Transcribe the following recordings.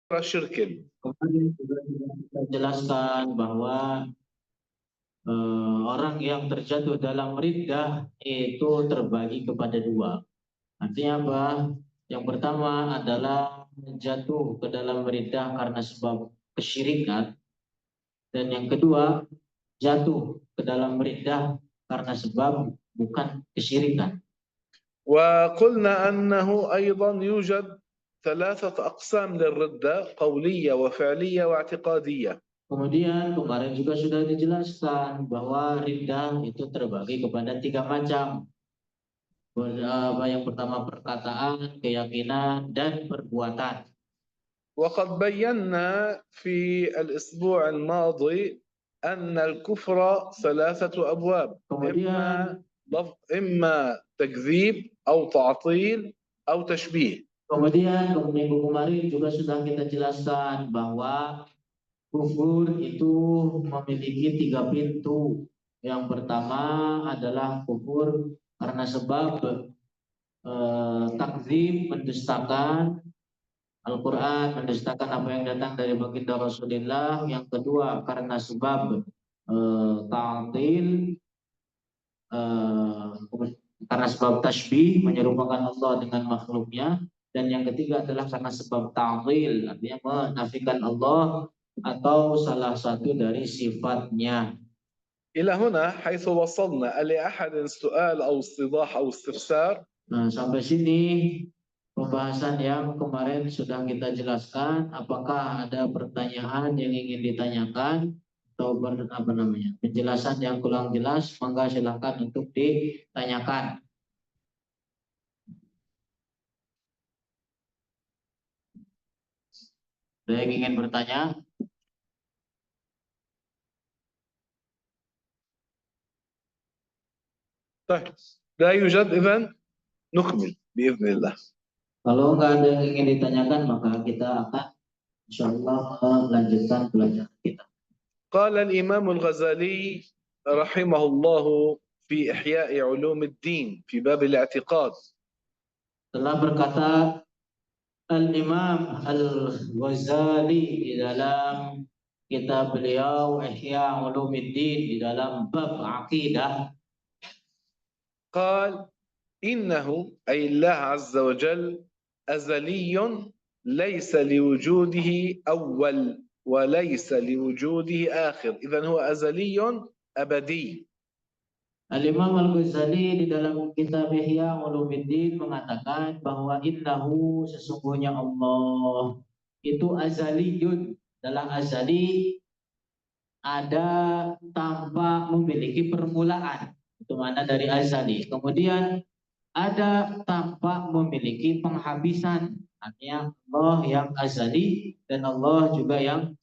شرك. Kemudian juga kita jelaskan bahwa orang yang terjatuh dalam riddah itu terbagi kepada dua. Artinya apa? Yang pertama adalah jatuh ke dalam riddah karena sebab kesyirikan, dan yang kedua jatuh ke dalam riddah karena sebab bukan kesyirikan. وقلنا أنه أيضا يوجد ثلاثة أقسام للردة: قولية وفعلية واعتقادية. Kemudian kemarin juga sudah dijelaskan bahwa riddah itu terbagi kepada tiga macam. Yang pertama perkataan, keyakinan, dan perbuatan. وقد بينا في الأسبوع الماضي أن الكفر ثلاثة أبواب: إما تكذيب أو تعطيل أو تشبيه. Kemudian minggu kemarin juga sudah kita jelaskan bahwa kufur itu memiliki tiga pintu. Yang pertama adalah kufur karena sebab takdzib, mendustakan Al-Quran, mendustakan apa yang datang dari baginda Rasulullah. Yang kedua karena sebab ta'til, karena sebab tashbih, menyerupakan Allah dengan makhluknya. Dan yang ketiga adalah karena sebab ta'til, artinya menafikan Allah atau salah satu dari sifatnya. إلى هنا حيث وصلنا لأحد سؤال أو استيضاح أو استفسار. Sampai sini pembahasan yang kemarin sudah kita jelaskan. Apakah ada pertanyaan yang ingin ditanyakan atau penjelasan yang kurang jelas? Maka silakan untuk ditanyakan. Ada yang ingin bertanya? طيب لا يوجد، إذن نكمل بإذن الله. Kalau nggak ada yang ingin ditanyakan, maka kita akan insyaallah melanjutkan pelajaran kita. قال الإمام الغزالي رحمه الله في إحياء علوم الدين في باب الاعتقاد. Telah berkata Al-Imam Al-Ghazali di dalam kitab beliau Ihya Ulumuddin di dalam bab akidah. قال إنه أي الله عز وجل أزلي ليس لوجوده أول وليس لوجوده آخر، إذن هو أزلي أبدي. Al-Imam Al-Ghazali di dalam kitab Ihya Ulumuddin mengatakan bahwa innahu, sesungguhnya Allah itu azaliyun, adalah azali, ada tanpa memiliki permulaan. Itu mana dari azali. Kemudian ada tanpa memiliki penghabisan. Artinya Allah yang azali dan Allah juga yang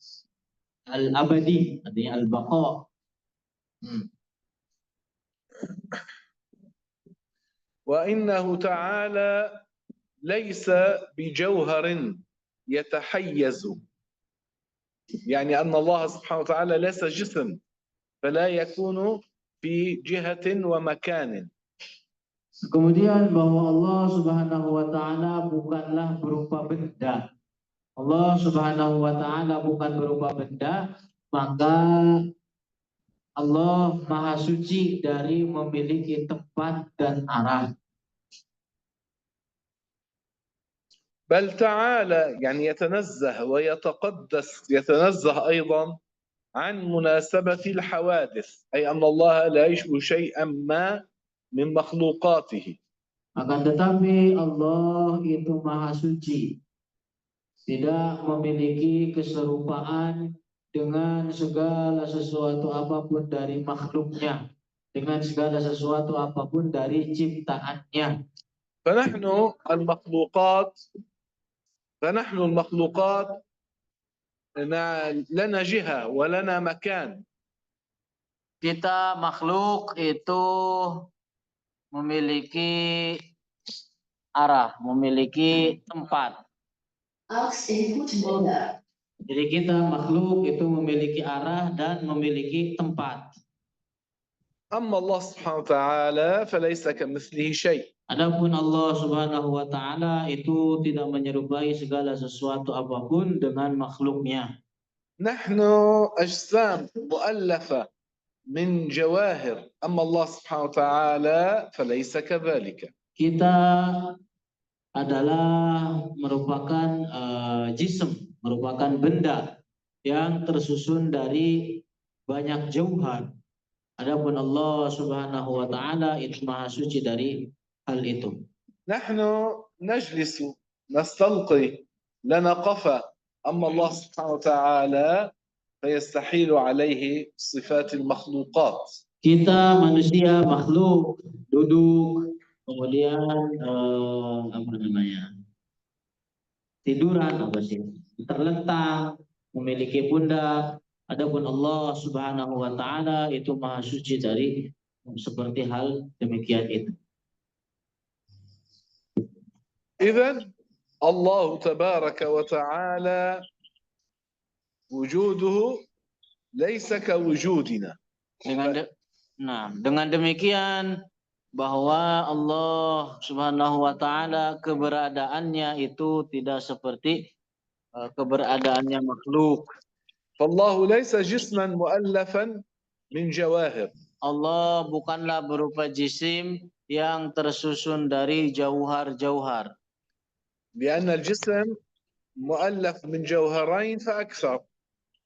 al-abadi, artinya al-baqa. وإنه تعالى ليس بجوهر يتحيز، يعني أن الله سبحانه وتعالى ليس جسم فلا يكون في جهة ومكان. Kemudian bahwa Allah Subhanahu wa taala bukanlah berupa benda. Allah Subhanahu wa taala bukan berupa benda, maka Allah Maha Suci dari memiliki tempat dan arah. بل تعالى يعني يتنزه ويتقدس، يتنزه أيضا عن مناسبة الحوادث، أي أن الله لا يشبه شيئا ما من مخلوقاته. Akan tetapi Allah itu Maha Suci, tidak memiliki keserupaan dengan segala sesuatu apapun dari makhluknya, dengan segala sesuatu apapun dari ciptaannya. فنحن المخلوقات لنا جهة ولنا مكان. Kita makhluk itu memiliki arah, memiliki tempat. Jadi kita makhluk itu memiliki arah dan memiliki tempat. أما الله سبحانه وتعالى فليس كمثله شيء. Adapun Allah Subhanahu wa taala itu tidak menyerupai segala sesuatu apapun dengan makhluknya. نحن أجسام مؤلفة من جواهر أما الله سبحانه وتعالى فليس كذلك. Kita adalah merupakan jism, merupakan benda yang tersusun dari banyak jauhar. Adapun Allah Subhanahu wa taala itu maha suci dari hal itu. نحن نجلس نستلقي لنا قفا أما الله سبحانه وتعالى فيستحيل عليه صفات المخلوقات. Kita manusia makhluk duduk kemudian apa namanya? Tiduran apa sih? Terlentang, memiliki pundak. Adapun Allah Subhanahu wa taala itu maha suci dari seperti hal demikian itu. إذن الله تبارك وتعالى وجوده ليس كوجودنا. Dengan demikian bahwa Allah Subhanahu wa taala keberadaannya itu tidak seperti keberadaannya makhluk. فالله ليس جسما مؤلفا من جواهر. Allah bukanlah berupa jisim yang tersusun dari jauhar-jauhar. لأن الجسم مؤلف من جوهرين فأكثر.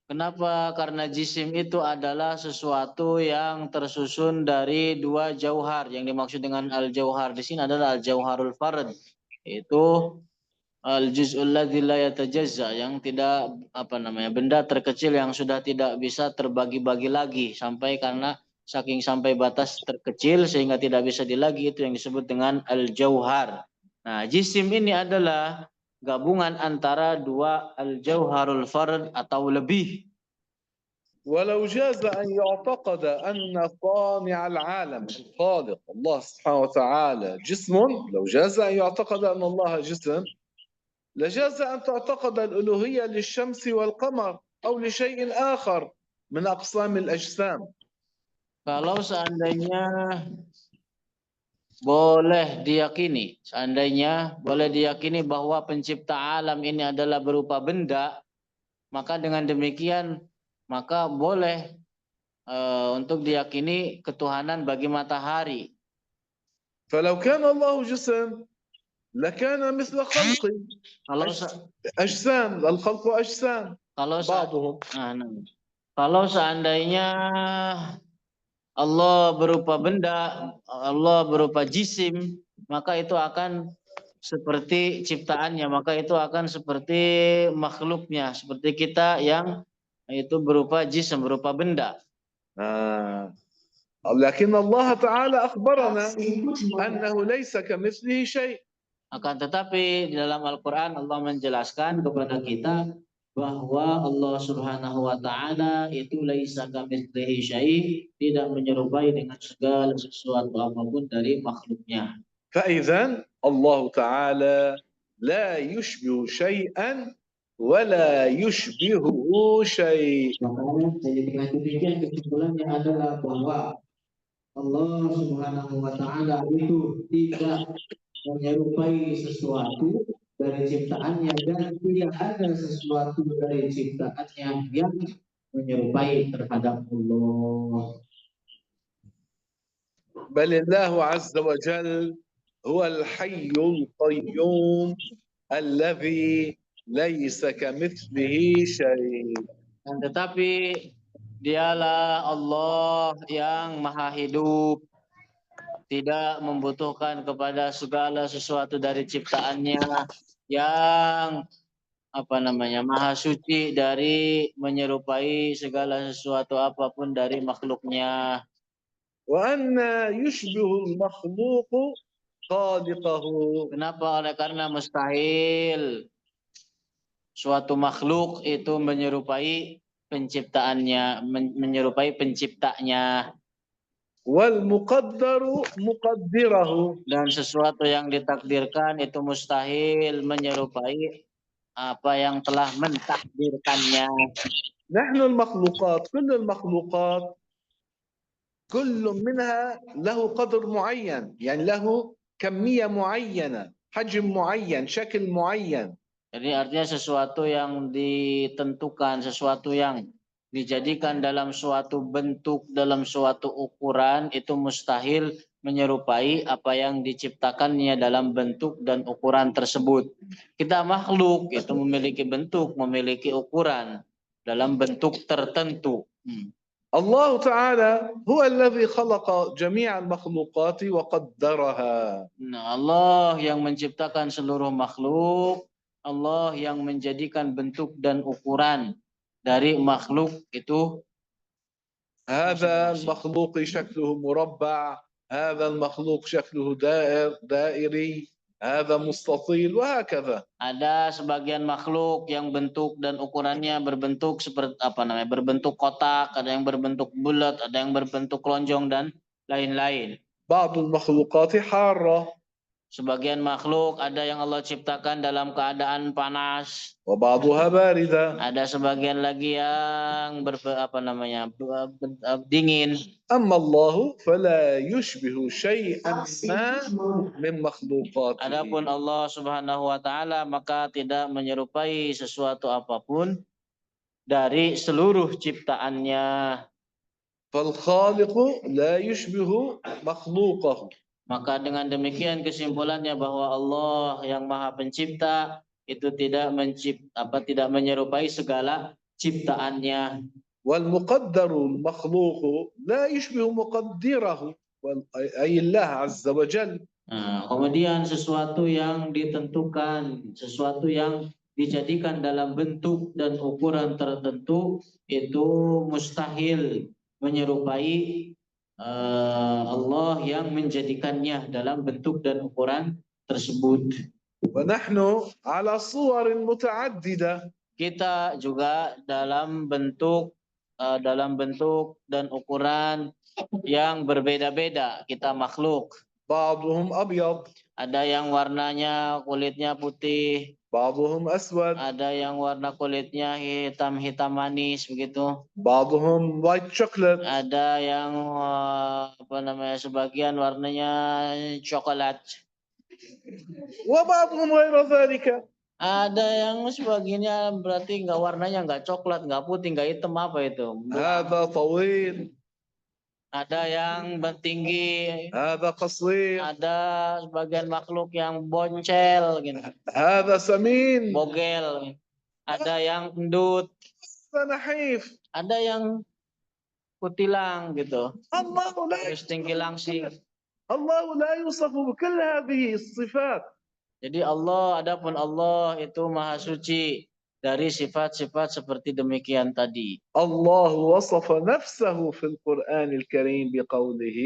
Kenapa? Karena jisim itu adalah sesuatu yang tersusun dari dua jauhar. Yang dimaksud dengan al-jauhar di sini adalah al-jauharul fard. Itu al-juz'ul ladzi la yatajazza, yang tidak benda terkecil yang sudah tidak bisa terbagi-bagi lagi sampai batas terkecil sehingga tidak bisa dilagi, itu yang disebut dengan al-jauhar. Nah, jisim ini adalah gabungan antara dua al-jauharul fard atau lebih. ولو جاز أن يعتقد أن صانع العالم الخالق الله سبحانه وتعالى جسم، لو جاز أن يعتقد أن الله جسم لجاز أن تعتقد الألوهية للشمس والقمر أو لشيء آخر من أقسام الأجسام. Kalau seandainya boleh diyakini bahwa pencipta alam ini adalah berupa benda, maka dengan demikian maka boleh untuk diyakini ketuhanan bagi matahari. فلو كان الله جسم لكان مثل خلقي أجسام، الخلق أجسام بعضهم. Kalau seandainya Allah berupa benda, Allah berupa jisim, maka itu akan seperti ciptaannya, maka itu akan seperti makhluknya, seperti kita yang itu berupa jisim, berupa benda. لكن الله تعالى أخبرنا أنه ليس كمثله شيء. Akan tetapi di dalam Al-Quran Allah menjelaskan kepada kita bahwa Allah Subhanahu wa taala itu laisa kamitslihi syai', tidak menyerupai dengan segala sesuatu apapun dari makhluknya. فإذا الله تعالى لا يشبه شيئا ولا يشبهه شيء. Jadi dengan demikian kesimpulannya adalah bahwa Allah Subhanahu wa taala itu tidak menyerupai sesuatu dari ciptaannya dan tidak ada sesuatu dari ciptaannya yang menyerupai terhadap Allah. بل الله عز وجل هو الحي القيوم الذي ليس كمثله شيء. Tetapi dialah Allah yang maha hidup, tidak membutuhkan kepada segala sesuatu dari ciptaannya, yang maha suci dari menyerupai segala sesuatu apapun dari makhluknya. وأن يشبه المخلوق خالقه. Kenapa? Oleh karena mustahil suatu makhluk itu menyerupai penciptaannya, menyerupai penciptanya. والمقدر مقدره. Dan sesuatu yang ditakdirkan itu mustahil menyerupai apa yang telah mentakdirkannya. نحن المخلوقات، كل المخلوقات كل منها له قدر معين، يعني له كمية معينة، حجم معين، شكل معين. Jadi artinya sesuatu yang ditentukan, sesuatu yang dijadikan dalam suatu bentuk, dalam suatu ukuran, itu mustahil menyerupai apa yang diciptakannya dalam bentuk dan ukuran tersebut. Kita makhluk itu memiliki bentuk, memiliki ukuran dalam bentuk tertentu. الله تعالى هو الذي خلق جميع المخلوقات وقدرها. Nah, Allah yang menciptakan seluruh makhluk, Allah yang menjadikan bentuk dan ukuran dari makhluk itu. هذا المخلوق شكله مربع، هذا المخلوق شكله دائري، هذا مستطيل، وهكذا. Ada sebagian makhluk yang bentuk dan ukurannya berbentuk seperti berbentuk kotak, ada yang berbentuk bulat, ada yang berbentuk lonjong dan lain-lain. بعض المخلوقات حارة. Sebagian makhluk ada yang Allah ciptakan dalam keadaan panas. وبعضها باردة. Ada sebagian lagi yang dingin. أما الله فلا يشبه شيئا ما من مخلوقاته. Adapun Allah Subhanahu wa taala maka tidak menyerupai sesuatu apapun dari seluruh ciptaannya. فالخالق لا يشبه مخلوقه. Maka dengan demikian kesimpulannya bahwa Allah yang Maha Pencipta itu tidak menyerupai segala ciptaannya. والمقدر المخلوق لا يشبه مقدره أي الله عز وجل. Nah, kemudian sesuatu yang ditentukan, sesuatu yang dijadikan dalam bentuk dan ukuran tertentu itu mustahil menyerupai Allah yang menjadikannya dalam bentuk dan ukuran tersebut. ونحن على صور متعددة. Kita juga dalam bentuk dan ukuran yang berbeda-beda. Kita makhluk. بعضهم أبيض. Ada yang warnanya kulitnya putih. بعضهم أسود. Ada yang warna kulitnya hitam manis begitu. بعضهم white chocolate. Ada yang sebagian warnanya coklat. وبعضهم غير ذلك. Ada yang sebagiannya berarti warnanya nggak coklat, nggak putih, nggak hitam, apa itu? هذا طويل. Ada yang tinggi. هذا قصير. Ada sebagian makhluk yang boncel gitu. هذا سمين. Bogel. Ada yang endut. هذا نحيف. Ada yang kutilang gitu. الله لا tinggi langsing. الله لا يوصف بكل هذه الصفات. Jadi adapun Allah itu maha suci dari sifat-sifat seperti demikian tadi. الله وصف نفسه في القرآن الكريم بقوله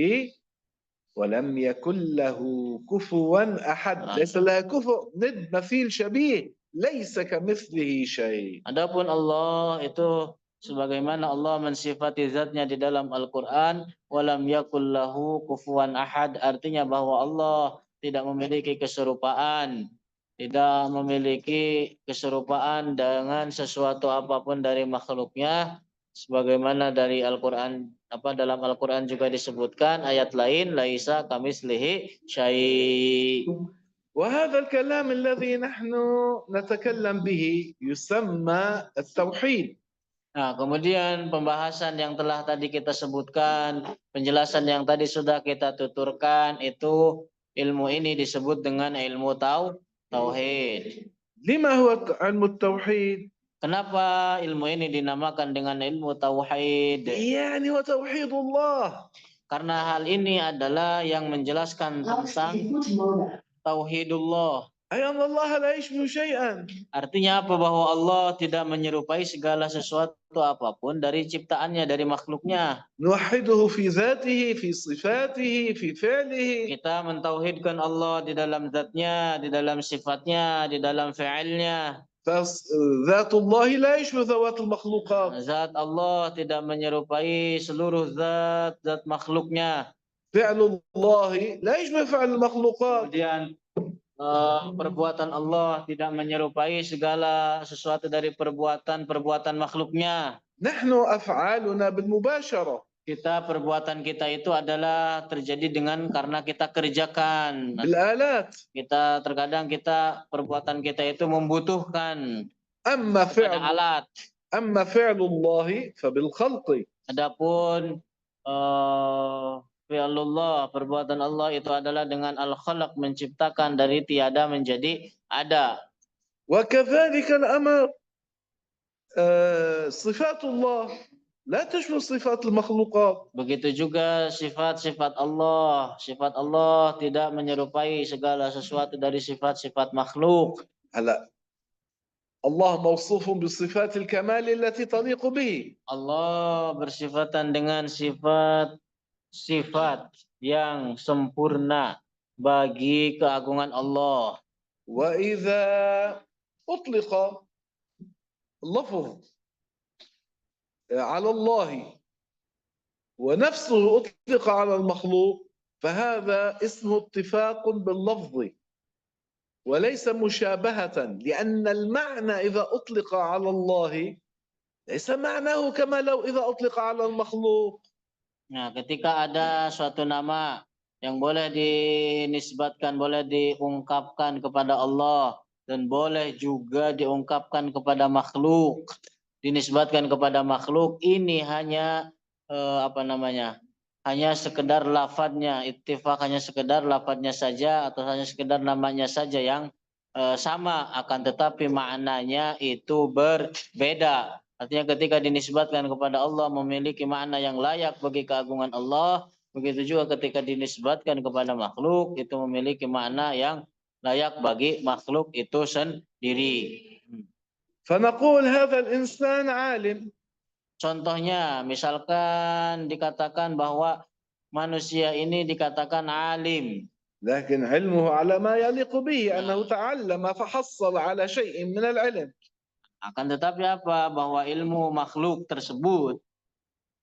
ولم يكن له كفوا أحد. ليس له كفو، ند، مثيل، شبيه، ليس كمثله شيء. Adapun Allah itu sebagaimana Allah mensifati zatnya di dalam Al-Quran, walam yakul lahu kufuwan ahad, artinya bahwa Allah tidak memiliki keserupaan, dengan sesuatu apapun dari makhluknya, sebagaimana dari Al-Quran dalam Al-Quran juga disebutkan ayat lain, laisa kamitslihi syai'. وهذا الكلام الذي نحن نتكلم به يسمى التوحيد. Nah, kemudian pembahasan yang telah tadi kita sebutkan, penjelasan yang tadi sudah kita tuturkan, itu ilmu ini disebut dengan ilmu tauhid. لما هو علم التوحيد؟ Kenapa ilmu ini dinamakan dengan ilmu tauhid? يعني هو توحيد الله. Karena hal ini adalah yang menjelaskan tentang tauhidullah. أي أن الله لا يشبه شيئا. Artinya apa? Bahwa Allah tidak menyerupai segala sesuatu apapun dari ciptaannya, dari makhluknya. نوحده في ذاته، في صفاته، في فعله. Kita mentauhidkan Allah di dalam zatnya, di dalam sifatnya, di dalam fi'ilnya. ذات الله لا يشبه ذوات المخلوقات. Zat Allah tidak menyerupai seluruh zat makhluknya. فعل الله لا يشبه فعل المخلوقات. Kemudian perbuatan Allah tidak menyerupai segala sesuatu dari perbuatan makhluknya. نحن أفعالنا بالمباشرة. Kita perbuatan kita itu adalah terjadi karena kita kerjakan. بالآلات. Kita terkadang perbuatan kita itu membutuhkan أما kepada فعل alat. أما فعل الله فبالخلق. Adapun fi'lullah, perbuatan Allah itu adalah dengan al-khalaq, menciptakan dari tiada menjadi ada. وكذلك الأمر صفات الله لا تشبه صفات المخلوقات. Begitu juga sifat-sifat Allah. Sifat Allah tidak menyerupai segala sesuatu dari sifat-sifat makhluk. هلا الله موصوف بصفات الكمال التي تليق به. Allah bersifatan dengan sifat-sifat yang sempurna bagi keagungan Allah. وإذا أطلق اللفظ على الله ونفسه أطلق على المخلوق فهذا اسمه اتفاق باللفظ وليس مشابهة، لأن المعنى إذا أطلق على الله ليس معناه كما لو إذا أطلق على المخلوق. Nah, ketika ada suatu nama yang boleh dinisbatkan, boleh diungkapkan kepada Allah dan boleh juga diungkapkan kepada makhluk, dinisbatkan kepada makhluk, ini hanya hanya sekedar lafadznya, ittifaq hanya sekedar lafadznya saja atau hanya sekedar namanya saja yang sama, akan tetapi maknanya itu berbeda. Artinya ketika dinisbatkan kepada Allah memiliki makna yang layak bagi keagungan Allah, begitu juga ketika dinisbatkan kepada makhluk itu memiliki makna yang layak bagi makhluk itu sendiri. فنقول هذا الإنسان عالم. Contohnya, misalkan dikatakan bahwa manusia ini dikatakan alim. لكن علمه على ما يليق به أنه تعلم فحصل على شيء من العلم. Akan tetapi apa? Bahwa ilmu makhluk tersebut,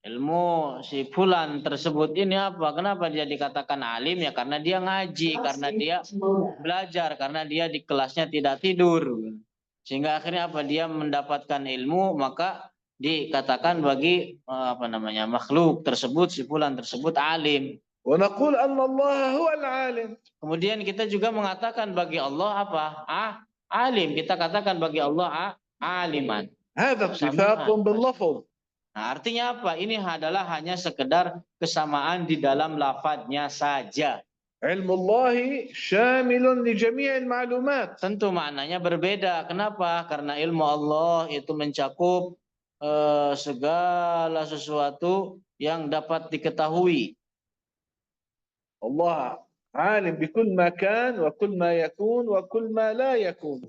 ilmu si fulan tersebut ini apa? Kenapa dia dikatakan alim? Ya karena dia ngaji, karena dia belajar, karena dia di kelasnya tidak tidur. Sehingga akhirnya apa? Dia mendapatkan ilmu, maka dikatakan bagi makhluk tersebut, si fulan tersebut alim. ونقول أن الله هو العالم. Kemudian kita juga mengatakan bagi Allah apa? Alim. Kita katakan bagi Allah aliman. هذا اتفاق باللفظ. Nah, artinya apa? Ini adalah hanya sekedar kesamaan di dalam lafadznya saja. علم الله شامل لجميع المعلومات. Tentu maknanya berbeda. Kenapa? Karena ilmu Allah itu mencakup segala sesuatu yang dapat diketahui. الله عالم بكل ما كان وكل ما يكون وكل ما لا يكون.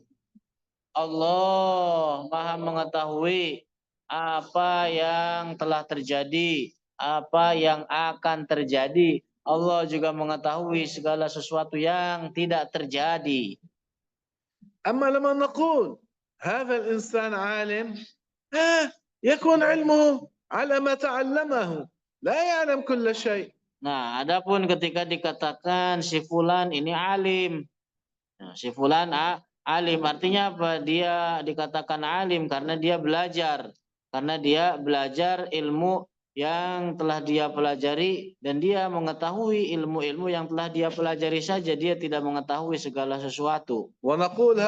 Allah Maha mengetahui apa yang telah terjadi, apa yang akan terjadi. Allah juga mengetahui segala sesuatu yang tidak terjadi. أما لما نقول هذا الإنسان عالم يكون علمه على ما تعلمه لا يعلم كل شيء. Nah, adapun ketika dikatakan si fulan ini alim. Nah, si fulan alim artinya apa? Dia dikatakan alim karena dia belajar. Karena dia belajar ilmu yang telah dia pelajari dan dia mengetahui ilmu-ilmu yang telah dia pelajari saja, dia tidak mengetahui segala sesuatu. ونقول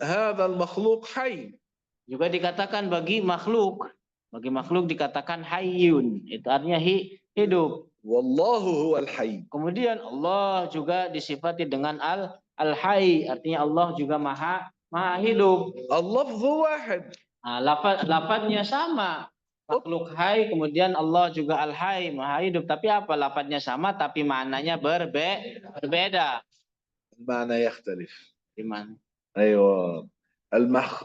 هذا المخلوق حي. Juga dikatakan bagi makhluk dikatakan hayyun. Itu artinya hidup. والله هو الحي. Kemudian Allah juga disifati dengan al-hayy, artinya Allah juga maha hidup. اللفظ واحد. Nah, lafadznya sama. Makhluk hayy, kemudian Allah juga al-hayy, maha hidup. Tapi apa? Lafadznya sama tapi maknanya berbeda. المعنى يختلف. Gimana? أيوة.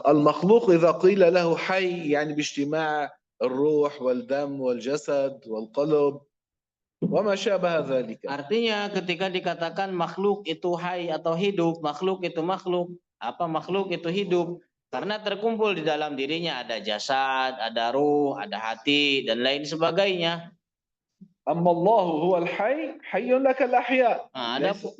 المخلوق إذا قيل له حي يعني باجتماع الروح والدم والجسد والقلب وما شابه ذلك. Artinya ketika dikatakan makhluk itu hayy atau hidup, makhluk itu makhluk. Apa makhluk itu hidup? Karena terkumpul di dalam dirinya ada jasad, ada ruh, ada hati dan lain sebagainya. أما الله هو الحي حي لك الأحياء.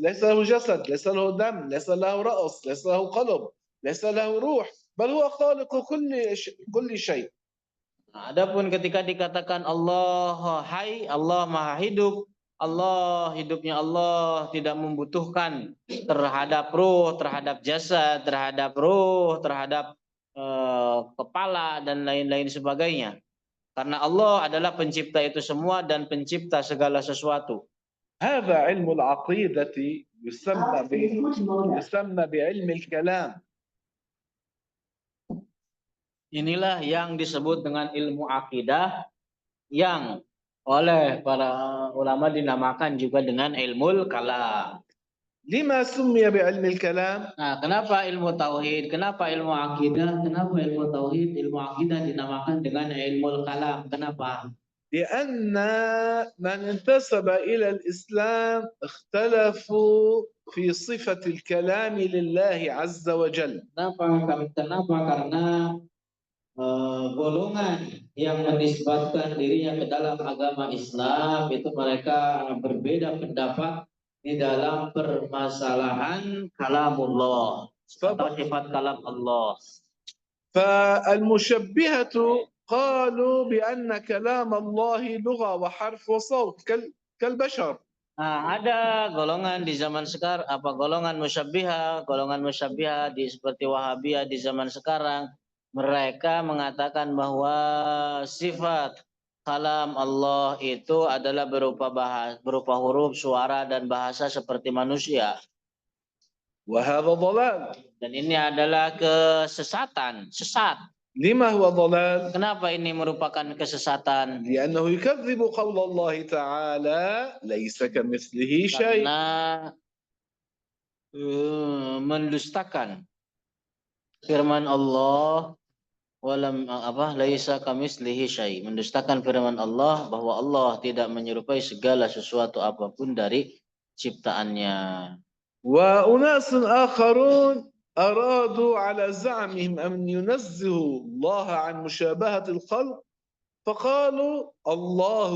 ليس له جسد، ليس له دم، ليس له رأس، ليس له قلب، ليس له روح، بل هو خالق كل شيء. Nah, adapun ketika dikatakan Allah Hai, Allah Maha Hidup, Allah hidupnya Allah tidak membutuhkan terhadap ruh, terhadap jasad, terhadap ruh, terhadap kepala dan lain-lain sebagainya. Karena Allah adalah pencipta itu semua dan pencipta segala sesuatu. هذا علم العقيدة يسمى بعلم الكلام. Inilah yang disebut dengan ilmu akidah yang oleh para ulama dinamakan juga dengan ilmu kalam. لما سمي بعلم الكلام؟ Nah, kenapa ilmu tauhid? Kenapa ilmu akidah? Kenapa ilmu tauhid, ilmu akidah dinamakan dengan ilmu kalam? Kenapa? لأن من انتسب إلى الإسلام اختلفوا في صفة الكلام لله عز وجل. Kenapa? Karena golongan yang menisbatkan dirinya ke dalam agama Islam itu mereka berbeda pendapat di dalam permasalahan kalamullah atau sifat kalam Allah. فالمشبهة قالوا بأن كلام الله لغة وحرف وصوت كالبشر. Nah, ada golongan di zaman sekarang, golongan musyabbihah di seperti Wahabiyah di zaman sekarang, mereka mengatakan bahwa sifat kalam Allah itu adalah berupa huruf, suara dan bahasa seperti manusia. وهذا ضلال. Dan ini adalah kesesatan, sesat. لما هو ضلال؟ Kenapa ini merupakan kesesatan? لأنه يكذب قول الله تعالى ليس كمثله شيء. Karena mendustakan firman Allah laisa kamitslihi syai, mendustakan firman Allah bahwa Allah tidak menyerupai segala sesuatu apapun dari ciptaannya. وأناس آخرون أرادوا على زعمهم أن ينزهوا الله عن مشابهة الخلق فقالوا الله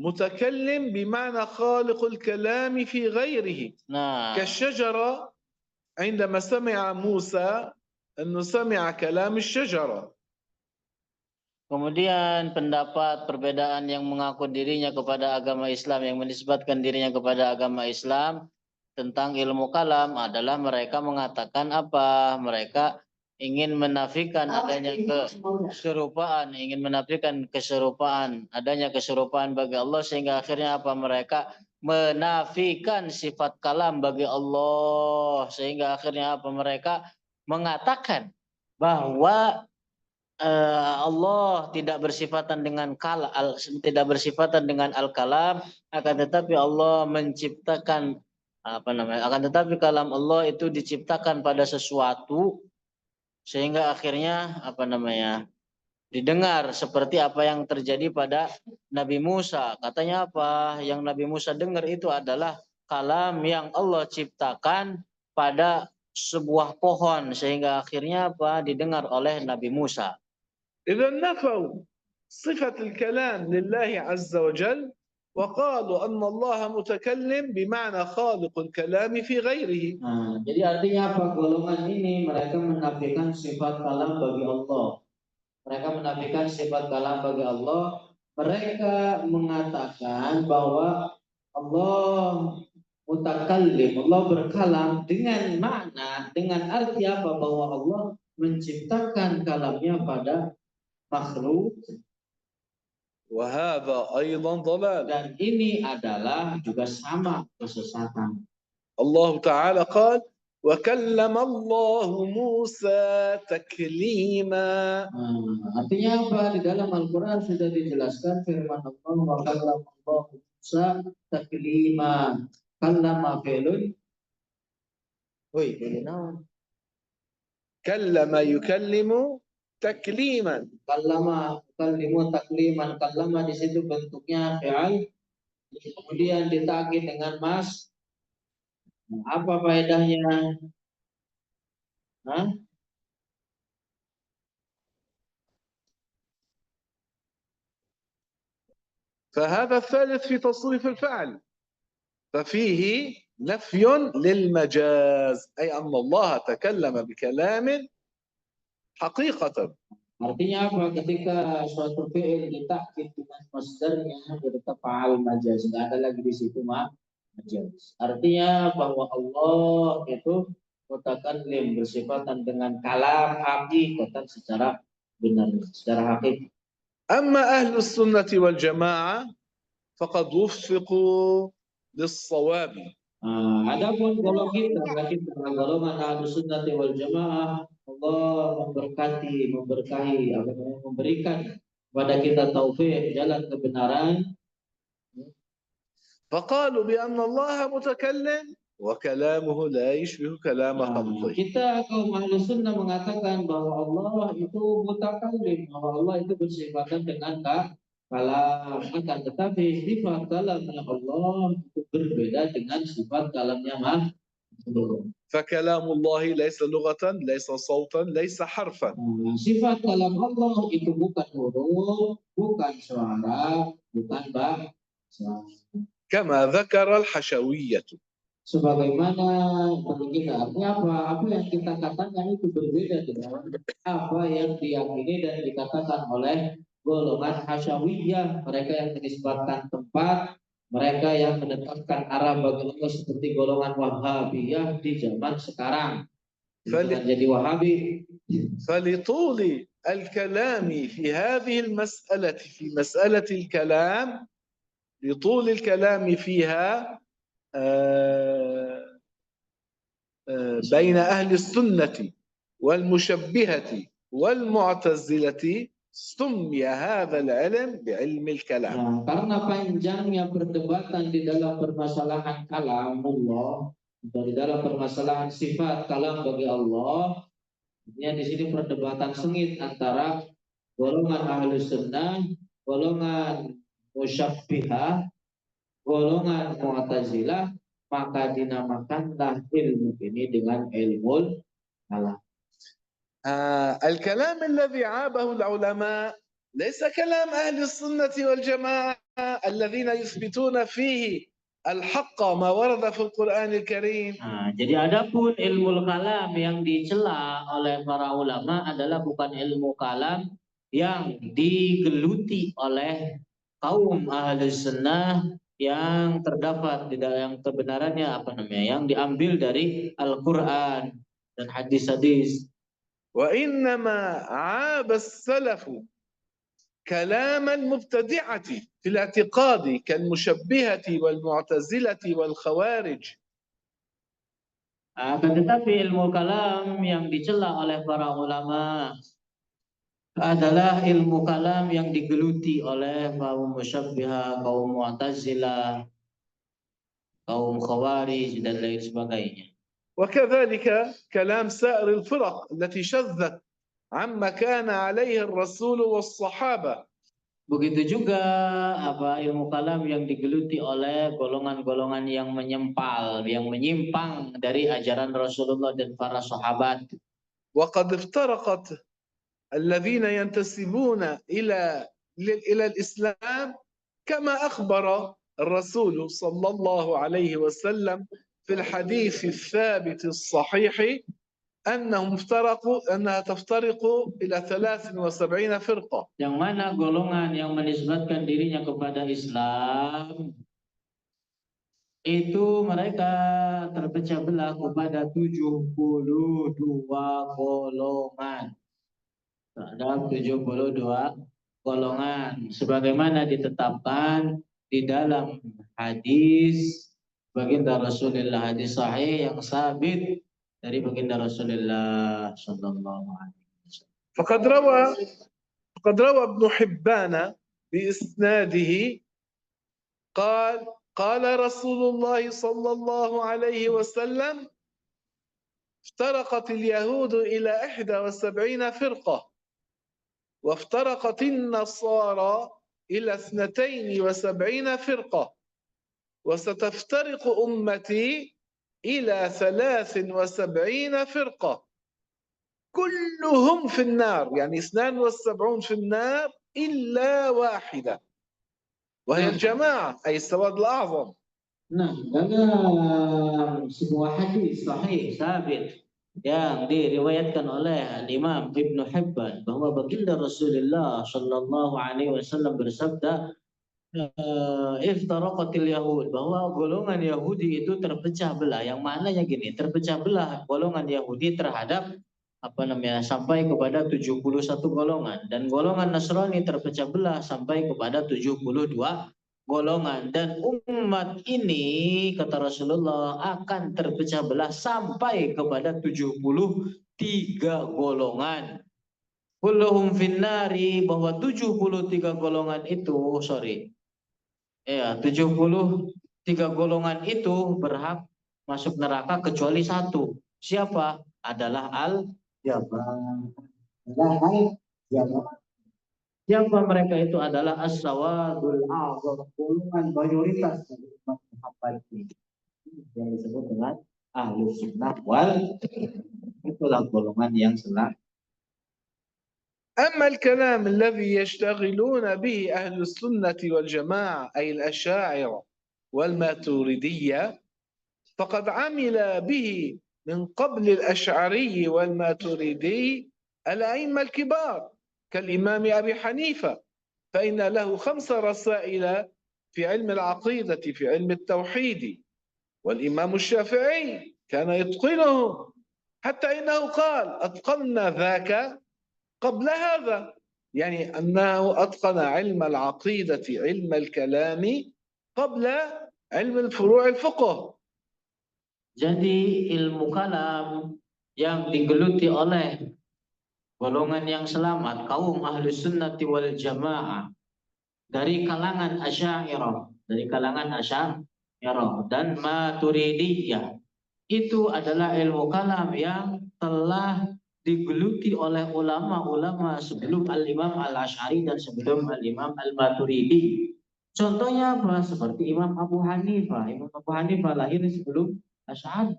متكلم بمعنى خالق الكلام في غيره. كالشجرة عندما سمع موسى أنه سمع كلام الشجرة. Kemudian pendapat perbedaan yang mengaku dirinya kepada agama Islam, yang menisbatkan dirinya kepada agama Islam tentang ilmu kalam adalah mereka mengatakan apa? Mereka ingin menafikan adanya keserupaan, adanya keserupaan bagi Allah, sehingga akhirnya apa? Mereka menafikan sifat kalam bagi Allah, sehingga akhirnya apa? Mereka mengatakan bahwa Allah tidak bersifatan dengan al-kalam, akan tetapi Allah menciptakan akan tetapi kalam Allah itu diciptakan pada sesuatu sehingga akhirnya didengar seperti apa yang terjadi pada Nabi Musa. Katanya apa? Yang Nabi Musa dengar itu adalah kalam yang Allah ciptakan pada sebuah pohon sehingga akhirnya didengar oleh Nabi Musa. إذا نفوا صفة الكلام لله عز وجل وقالوا أن الله متكلم بمعنى خالق الكلام في غيره. Jadi artinya apa? Golongan ini mereka menafikan sifat kalam bagi Allah. Mereka mengatakan bahwa Allah mutakallim, Allah berkalam dengan arti apa? Bahwa Allah menciptakan kalamnya pada makhluk. وهذا أيضا ضلال. Dan ini adalah juga sama kesesatan. Allah Ta'ala قال وكلم الله موسى تكليما. Artinya apa? Di dalam Al-Quran sudah dijelaskan firman Allah وكلم الله موسى تكليما. Kallama fi'lun. كلم يكلم تكليما. Kallama yukallimu takliman. Kallama di situ bentuknya fi'al, kemudian ditakid dengan mas. Apa faedahnya? فهذا الثالث في تصريف الفعل، ففيه نفي للمجاز، أي أن الله تكلم بكلام حقيقة. Artinya apa? Ketika suatu fi'il ditakkid dengan masdarnya jadi fa'al majaz, nggak ada lagi di situ majaz. Artinya bahwa Allah itu mutakallim bersifatan dengan kalam hakikatan secara benar, secara hakiki. أما أهل السنة والجماعة فقد وفقوا للصواب. Adapun kalau kita golongan Ahlus Sunnah wal Jamaah, Allah memberkahi, memberikan kepada kita taufik jalan kebenaran. فقالوا بأن الله متكلم وكلامه لا يشبه كلام خلقه. Kita kaum Ahlus Sunnah mengatakan bahwa Allah itu mutakallim, bahwa Allah itu bersifatan dengan kalam, akan tetapi sifat kalamnya Allah itu berbeda dengan sifat kalamnya makhluk. فكلام الله ليس لغة ليس صوتا ليس حرفا. Sifat kalam Allah itu bukan huruf, bukan suara, bukan bahasa. كما ذكر الحشوية. Sebagaimana bagi kita, artinya apa? Apa yang kita katakan itu berbeda dengan apa yang diyakini dan dikatakan oleh golongan Hasyawiyah, mereka yang menisbatkan tempat, mereka yang menetapkan arah bagi Allah seperti golongan Wahabiyah di zaman sekarang. Jadi Wahabi. فلطول الكلام في هذه المسألة في مسألة الكلام لطول الكلام فيها بين أهل السنة والمشبهة والمعتزلة سمي هذا العلم بعلم الكلام. Karena panjangnya perdebatan di dalam permasalahan kalam Allah, di dalam permasalahan sifat kalam bagi Allah, di sini perdebatan sengit antara golongan Ahlus Sunnah, golongan Musyabbihah, golongan Mu'tazilah, maka dinamakanlah ilmu ini dengan ilmu kalam. الكلام الذي عابه العلماء ليس كلام أهل السنة والجماعة الذين يثبتون فيه الحق ما ورد في القرآن الكريم. Jadi adapun ilmu kalam yang dicela oleh para ulama adalah bukan ilmu kalam yang digeluti oleh kaum Ahlus Sunnah yang terdapat di dalam kebenarannya yang diambil dari Al-Qur'an dan hadis-hadis. وإنما عاب السلف كلام المبتدعة في الاعتقاد كالمشبهة والمعتزلة والخوارج. Akan tetapi ilmu kalam yang dicela oleh para ulama adalah ilmu kalam yang digeluti oleh kaum Musyabbihah, kaum Mu'tazilah, kaum Khawarij dan lain sebagainya. وكذلك كلام سائر الفرق التي شذت عما كان عليه الرسول والصحابة. Begitu juga ilmu kalam yang digeluti oleh golongan-golongan yang menyimpang dari ajaran Rasulullah dan para sahabat. وقد افترقت الذين ينتسبون إلى الإسلام كما أخبر الرسول صلى الله عليه وسلم في الحديث الثابت الصحيح أنها تفترق إلى 73 فرقة. Yang mana golongan yang menisbatkan dirinya kepada Islam itu mereka terpecah belah kepada 72 golongan. Ada 72 golongan sebagaimana ditetapkan di dalam hadis baginda Rasulullah, hadis sahih yang sabit dari baginda Rasulullah sallallahu alaihi wasallam. فقد روى ابن حبان بإسناده قال رسول الله صلى الله عليه وسلم افترقت اليهود إلى 71 فرقة وافترقت النصارى إلى 72 فرقة وستفترق أمتي إلى 73 فرقة كلهم في النار، يعني 72 في النار إلا واحدة وهي الجماعة أي السواد الأعظم. Dalam sebuah hadis sahih sabit yang diriwayatkan oleh Imam Ibnu Hibban bahwa baginda Rasulullah Shallallahu Alaihi Wasallam bersabda, iftaraqatil Yahud, bahwa golongan Yahudi itu terpecah belah. Yang maknanya gini, terpecah belah golongan Yahudi terhadap sampai kepada 71 golongan, dan golongan Nasrani terpecah belah sampai kepada 72 golongan, dan umat ini kata Rasulullah akan terpecah belah sampai kepada 73 golongan. Kulluhum finnari, bahwa 73 golongan itu, 73 golongan itu berhak masuk neraka kecuali satu. Siapa? Adalah al-Jabar. Siapa mereka itu? Adalah as-sawadul a'zam, golongan mayoritas dari umat Muhammad ini, yang disebut dengan ahlus sunnah wal, itulah golongan yang selamat. أما الكلام الذي يشتغلون به أهل السنة والجماعة أي الأشاعرة والماتريدية فقد عمل به من قبل الأشعري والماتريدي الأئمة الكبار كالإمام أبي حنيفة، فإن له 5 رسائل في علم العقيدة في علم التوحيد، والإمام الشافعي كان يتقنهم حتى إنه قال أتقنا ذاك قبل هذا، يعني أنه أتقن علم العقيدة علم الكلام قبل علم الفروع الفقه. Jadi ilmu kalam yang digeluti oleh golongan yang selamat, kaum ahlus sunnati wal jamaah, dari kalangan Asy'ariyah dan Maturidiyah, itu adalah ilmu kalam yang telah digeluti oleh ulama-ulama sebelum Al-Imam Al-Asy'ari dan sebelum Al-Imam Al-Maturidi. Contohnya apa? Seperti Imam Abu Hanifah. Imam Abu Hanifah lahir sebelum Asy'ari.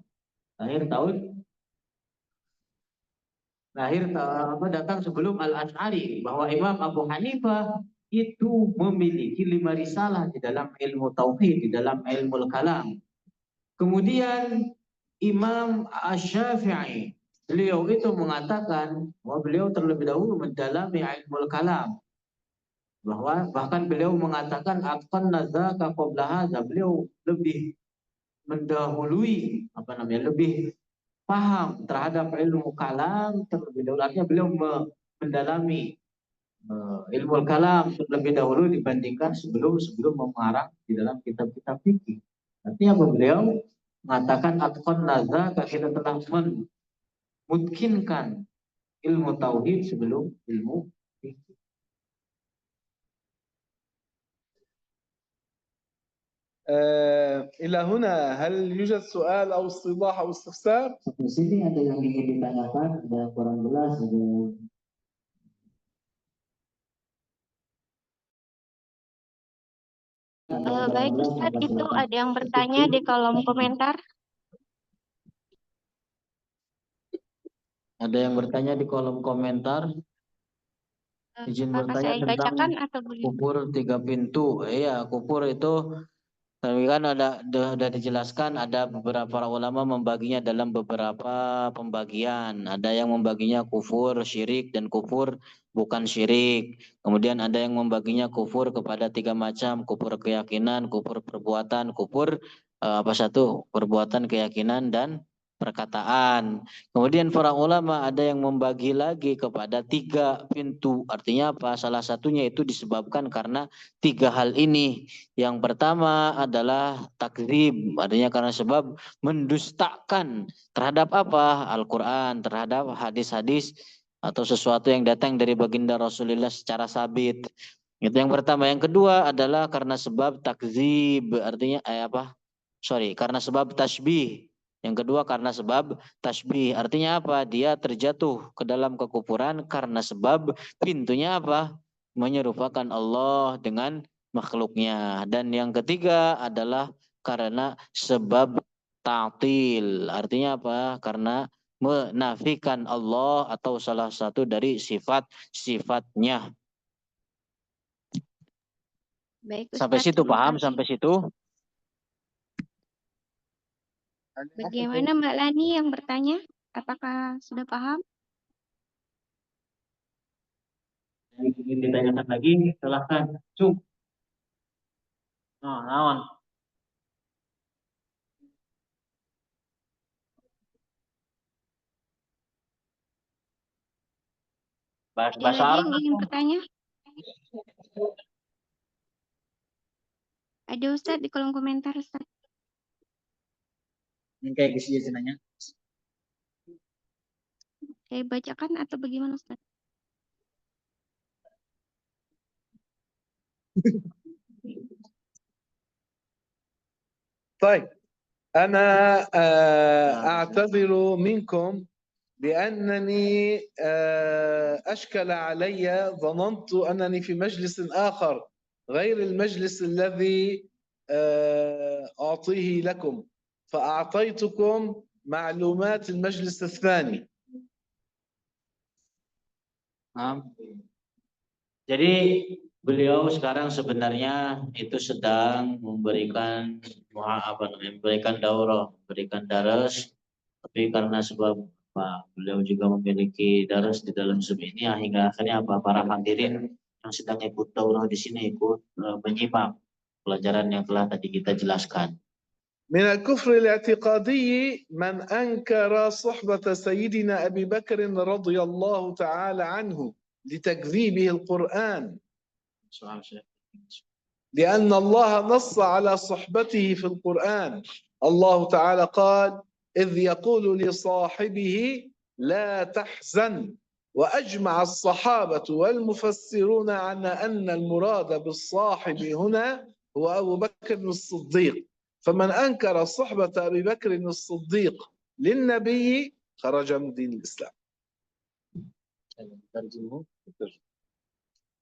Datang sebelum Al-Asy'ari, bahwa Imam Abu Hanifah itu memiliki 5 risalah di dalam ilmu tauhid, di dalam ilmu kalam. Kemudian Imam Asy-Syafi'i, beliau itu mengatakan bahwa beliau terlebih dahulu mendalami ilmu kalam, bahwa bahkan beliau mengatakan akan nadzaka qabla hadza, beliau lebih mendahului lebih paham terhadap ilmu kalam terlebih dahulu, artinya beliau mendalami ilmu kalam terlebih dahulu dibandingkan sebelum mengarang di dalam kitab-kitab fikih. Artinya beliau mengatakan atqan nadzaka, kita telah memungkinkan ilmu tauhid sebelum ilmu fikih. إلى هنا هل يوجد سؤال أو استيضاح أو استفسار؟ Di sini ada yang ingin ditanyakan, ada kurang jelas, ada baik Ustaz, itu ada yang bertanya di kolom komentar. Ada yang bertanya di kolom komentar. Izin bertanya tentang kubur 3 pintu. Iya, kubur itu tapi kan sudah dijelaskan, ada beberapa ulama membaginya dalam beberapa pembagian. Ada yang membaginya kufur syirik dan kufur bukan syirik. Kemudian ada yang membaginya kufur kepada 3 macam, kufur keyakinan, kufur perbuatan, kufur perbuatan, keyakinan, dan perkataan. Kemudian para ulama ada yang membagi lagi kepada 3 pintu. Artinya apa? Salah satunya itu disebabkan karena 3 hal ini. Yang pertama adalah takdzib, artinya karena sebab mendustakan terhadap apa? Al-Quran, terhadap hadis-hadis atau sesuatu yang datang dari baginda Rasulullah secara sabit. Itu yang pertama. Yang kedua adalah karena sebab takdzib, artinya karena sebab tasbih. Yang kedua karena sebab tasbih, artinya apa? Dia terjatuh ke dalam kekufuran karena sebab pintunya apa? Menyerupakan Allah dengan makhluknya. Dan yang ketiga adalah karena sebab ta'til, artinya apa? Karena menafikan Allah atau salah satu dari sifat-sifatnya. Baik, Ustaz, sampai situ paham? Sampai situ? Bagaimana Mbak Lani yang bertanya? Apakah sudah paham? Ingin ditanyakan lagi, silahkan. Cung. Oh, naon. Ada Bahasa lagi Arab. yang ingin bertanya? Ada Ustadz di kolom komentar Ustadz. Ini kayak gitu aja nanya. Saya bacakan atau bagaimana Ustadz? طيب أنا أعتذر منكم لأنني أشكل علي، ظننت أنني في مجلس آخر غير المجلس الذي أعطيه لكم، فأعطيتكم معلومات المجلس الثاني. Jadi beliau sekarang sebenarnya itu sedang memberikan daurah, memberikan daras, tapi karena sebab beliau juga memiliki daras di dalam Zoom ini, hingga akhirnya para hadirin yang sedang ikut daurah di sini ikut menyimak pelajaran yang telah tadi kita jelaskan. من الكفر الاعتقادي من أنكر صحبة سيدنا أبي بكر رضي الله تعالى عنه لتكذيبه القرآن، لأن الله نص على صحبته في القرآن. الله تعالى قال: إذ يقول لصاحبه لا تحزن. وأجمع الصحابة والمفسرون على أن المراد بالصاحب هنا هو أبو بكر الصديق، فمن أنكر صحبة أبي بكر الصديق للنبي خرج من دين الإسلام.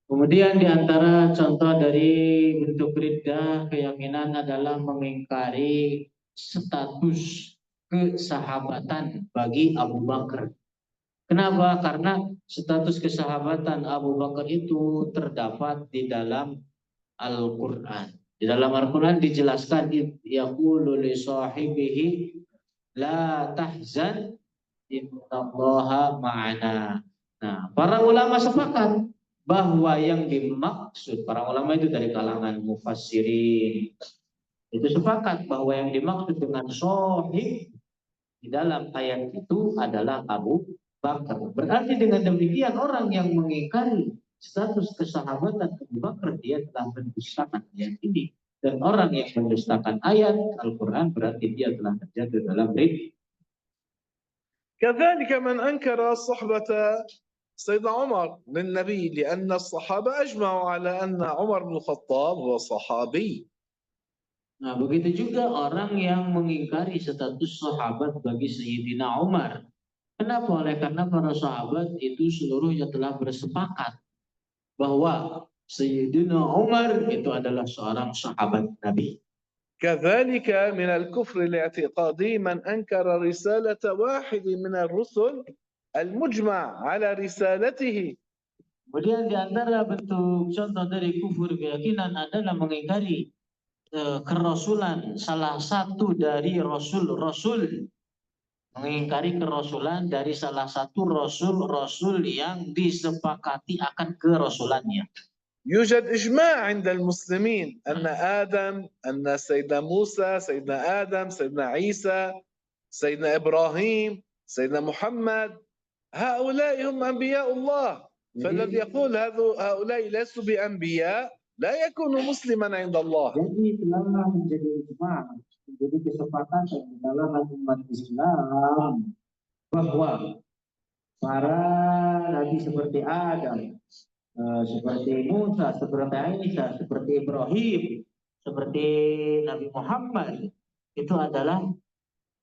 Kemudian di antara contoh dari bentuk riddah keyakinan adalah mengingkari status kesahabatan bagi Abu Bakar. Kenapa? Karena status kesahabatan Abu Bakar itu terdapat di dalam Al-Quran. Di dalam Al-Quran dijelaskan, yaqulu li sahibihi la tahzan innallaha ma'ana. Nah, para ulama sepakat bahwa yang dimaksud, para ulama itu dari kalangan mufassirin, itu sepakat bahwa yang dimaksud dengan sahib di dalam ayat itu adalah Abu Bakar. Berarti dengan demikian orang yang mengingkari status kesahabatan Abu Bakar, dia telah mendustakan ayat ini. Dan orang yang mendustakan ayat Al-Quran berarti dia telah terjatuh dalam ridha. كذلك من أنكر صحبة سيدنا عمر للنبي، لأن الصحابة أجمعوا على أن عمر بن الخطاب هو صحابي. Nah, begitu juga orang yang mengingkari status sahabat bagi Sayyidina Umar. Kenapa? Oleh karena para sahabat itu seluruhnya telah bersepakat bahwa Sayyidina Umar itu adalah seorang sahabat Nabi. كذلك من الكفر الاعتقادي من أنكر رسالة واحد من الرسل المجمع على رسالته. Kemudian di antara bentuk contoh dari kufur keyakinan adalah mengingkari kerasulan salah satu dari rasul-rasul, mengingkari kerasulan dari salah satu rasul-rasul yang disepakati akan kerasulannya. يوجد إجماع عند المسلمين أن آدم، أن سيدنا موسى، سيدنا آدم، سيدنا عيسى، سيدنا إبراهيم، سيدنا محمد، هؤلاء هم أنبياء الله. فالذي يقول هؤلاء ليسوا بأنبياء لا يكون مسلما عند الله. Jadi telah menjadi ijma', menjadi kesepakatan di dalam umat Islam bahwa para nabi seperti Adam, seperti Musa, seperti Isa, seperti Ibrahim, seperti Nabi Muhammad itu adalah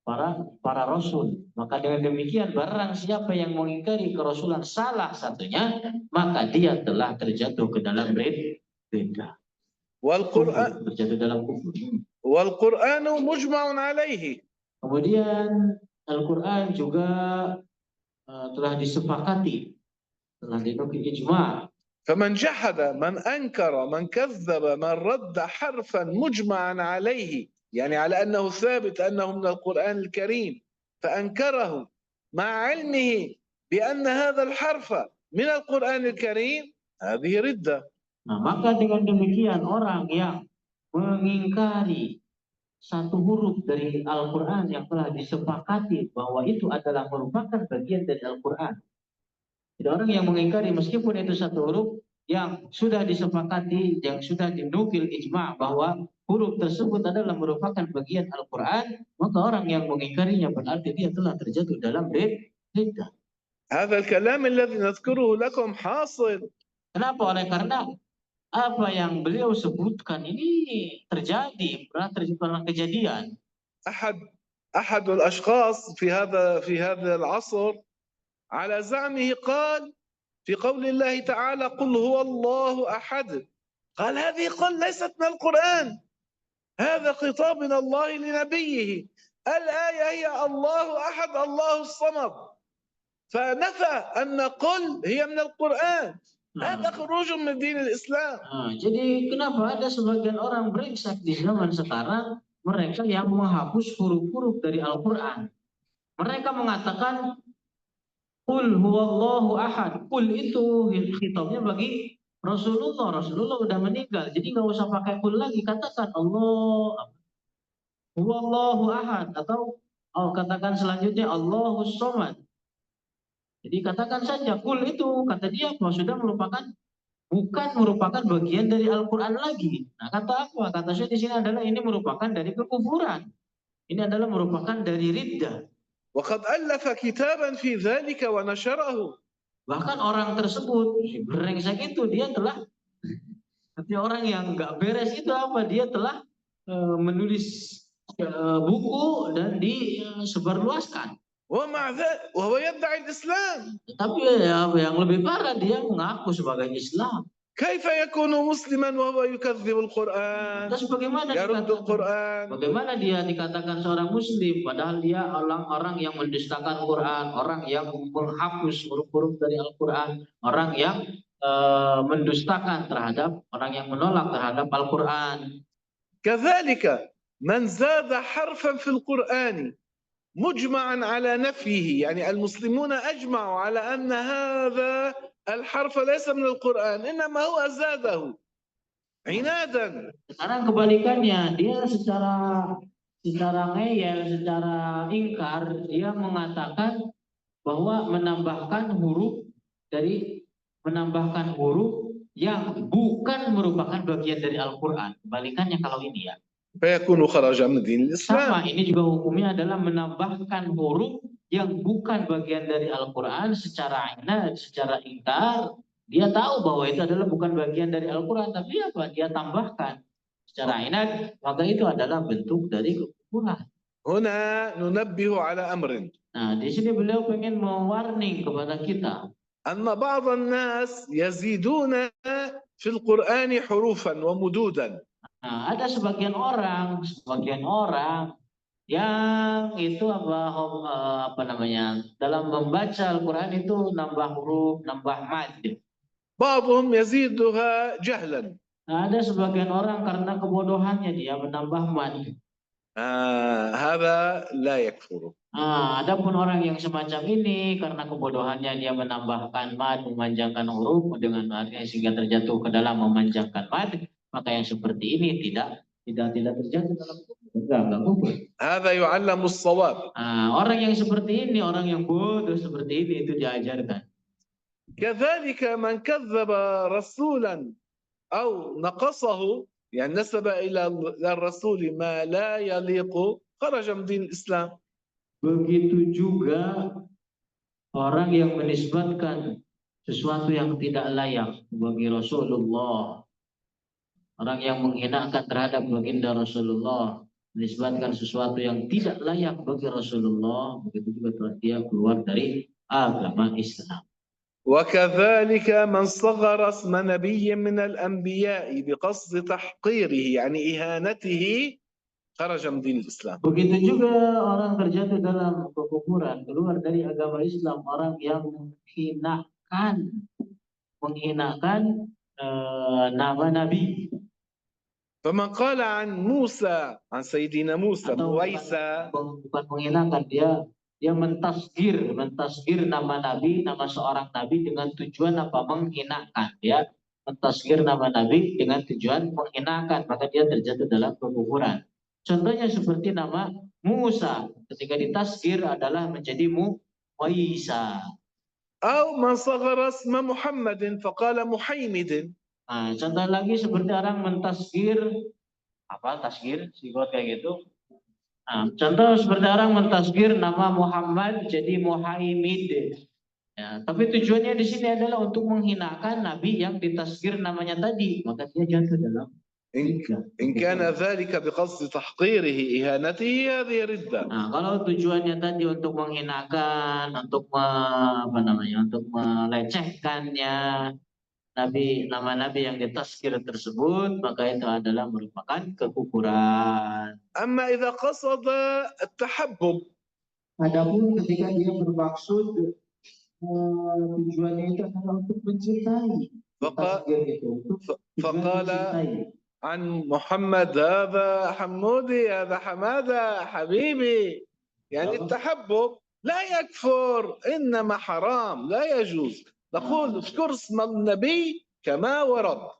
para rasul. Maka dengan demikian barang siapa yang mengingkari kerasulan salah satunya, maka dia telah terjatuh ke dalam riddah. والقرآن Terjatuh dalam kufur. والقرآن مجمع عليه. Kemudian Al-Quran juga telah disepakati, telah dilakukan ijma'. فمن جحد، من أنكر، من كذب، من رد حرفا مجمعا عليه، يعني على أنه ثابت أنه من القرآن الكريم، فأنكره مع علمه بأن هذا الحرف من القرآن الكريم هذه ردة. Nah, maka dengan demikian orang yang mengingkari satu huruf dari Al-Quran yang telah disepakati bahwa itu adalah merupakan bagian dari Al-Quran. Jadi orang yang mengingkari meskipun itu satu huruf yang sudah disepakati, yang sudah dinukil ijma' bahwa huruf tersebut adalah merupakan bagian Al-Quran, maka orang yang mengingkarinya berarti dia telah terjatuh dalam riddah. هذا الكلام الذي نذكره لكم حاصل. Kenapa? Oleh karena apa yang beliau sebutkan ini terjadi, pernah kejadian. أحد الأشخاص في هذا العصر على زعمه قال في قول الله تعالى قل هو الله أحد، قال هذه قل ليست من القرآن، هذا خطاب من الله لنبيه، الآية هي الله أحد الله الصمد، فنفى أن قل هي من القرآن. هذا خروج من دين الإسلام. Jadi kenapa ada sebagian orang brengsek di zaman sekarang, mereka yang menghapus huruf-huruf dari Al-Quran. Mereka mengatakan Qul huwallahu ahad. Qul itu khitabnya bagi Rasulullah. Rasulullah udah meninggal, jadi nggak usah pakai qul lagi. Katakan Allah huwallahu ahad, atau katakan selanjutnya Allahus somad. Jadi katakan saja qul itu, kata dia sudah bukan merupakan bagian dari Al-Quran lagi. Nah, kata apa? Kata saya di sini adalah ini merupakan dari kekufuran. Ini adalah merupakan dari riddah. وقد ألف كتابا في ذلك ونشره. Bahkan orang tersebut, si brengsek itu, dia telah, tapi orang yang nggak beres itu apa? Dia telah menulis buku dan disebarluaskan. وهو يدعي الإسلام. Tapi yang lebih parah, dia mengaku sebagai Islam. كيف يكون مسلما وهو يكذب القرآن؟ Terus bagaimana dia dikatakan seorang Muslim, padahal dia orang yang mendustakan Quran, orang yang menghapus huruf-huruf dari Al-Quran, orang yang mendustakan terhadap, orang yang menolak terhadap Al-Quran. كذلك من زاد حرفا في القرآن مجمعا على نفيه، يعني المسلمون أجمعوا على أن هذا الحرف ليس من القرآن إنما هو زاده عنادا. Sekarang kebalikannya, dia secara ngeyel, secara ingkar, dia mengatakan bahwa menambahkan huruf yang bukan merupakan bagian dari Al-Quran. Kebalikannya kalau ini ya. فيكون خرج من دين الإسلام. Sama, ini juga hukumnya adalah menambahkan huruf yang bukan bagian dari Al-Quran secara inad, secara ingkar. Dia tahu bahwa itu adalah bukan bagian dari Al-Quran, tapi apa? Dia tambahkan secara inad, maka itu adalah bentuk dari kekufuran. هنا ننبه على أمر. Nah, di sini beliau pengen mewarning kepada kita. أن بعض الناس يزيدون في القرآن حروفا ومدودا. Nah, ada sebagian orang yang itu apa namanya, dalam membaca Al-Quran itu nambah huruf, nambah mad. بعضهم يزيدها جهلا. Nah, ada sebagian orang karena kebodohannya dia menambah mad. هذا لا يكفر. Adapun orang yang semacam ini karena kebodohannya dia menambahkan mad, memanjangkan huruf dengan artinya sehingga terjatuh ke dalam memanjangkan mad, maka yang seperti ini tidak terjatuh dalam kufur. هذا يعلم الصواب. Orang yang seperti ini, orang yang bodoh seperti ini itu diajarkan. كذلك من كذب رسولا أو نقصه، يعني نسب إلى الرسول ما لا يليق خرج من دين الإسلام. Begitu juga orang yang menisbatkan sesuatu yang tidak layak bagi Rasulullah, orang yang menghinakan terhadap baginda Rasulullah, menisbatkan sesuatu yang tidak layak bagi Rasulullah, begitu juga dia keluar dari agama Islam. وكذلك من صغر اسم نبي من الأنبياء بقصد تحقيره يعني إهانته خرج من دين الإسلام. Begitu juga orang terjatuh dalam kekufuran, keluar dari agama Islam, orang yang menghinakan nama Nabi. فمن قال عن موسى عن سيدنا موسى مويسى، bukan menghinakan, dia dia mentasgir nama nabi, nama seorang nabi dengan tujuan apa? Menghinakan, ya. Mentasgir nama nabi dengan tujuan menghinakan, maka dia terjatuh dalam kekufuran. Contohnya seperti nama Musa, ketika ditasgir adalah menjadi Muisa. أو من صغر اسم محمد فقال محيمد. Nah, contoh lagi seperti orang mentasgir tasgir sifat kayak gitu. Nah, contoh seperti orang mentasgir nama Muhammad jadi Muhammad. Ya, tapi tujuannya di sini adalah untuk menghinakan nabi yang ditasgir namanya tadi, maka dia jatuh dalam إن كان ذلك بقصد تحقيره إهانته هذه ردة. Nah, kalau tujuannya tadi untuk menghinakan, untuk untuk melecehkannya nama nabi yang ditasgir tersebut, maka itu adalah merupakan kekufuran. أما إذا قصد التحبب. Adapun ketika dia bermaksud tujuannya itu adalah untuk mencintai. فقال عن محمد هذا حمودي هذا حمادة حبيبي، يعني التحبب لا يكفر إنما حرام لا يجوز. نقول اذكر اسم النبي كما ورد.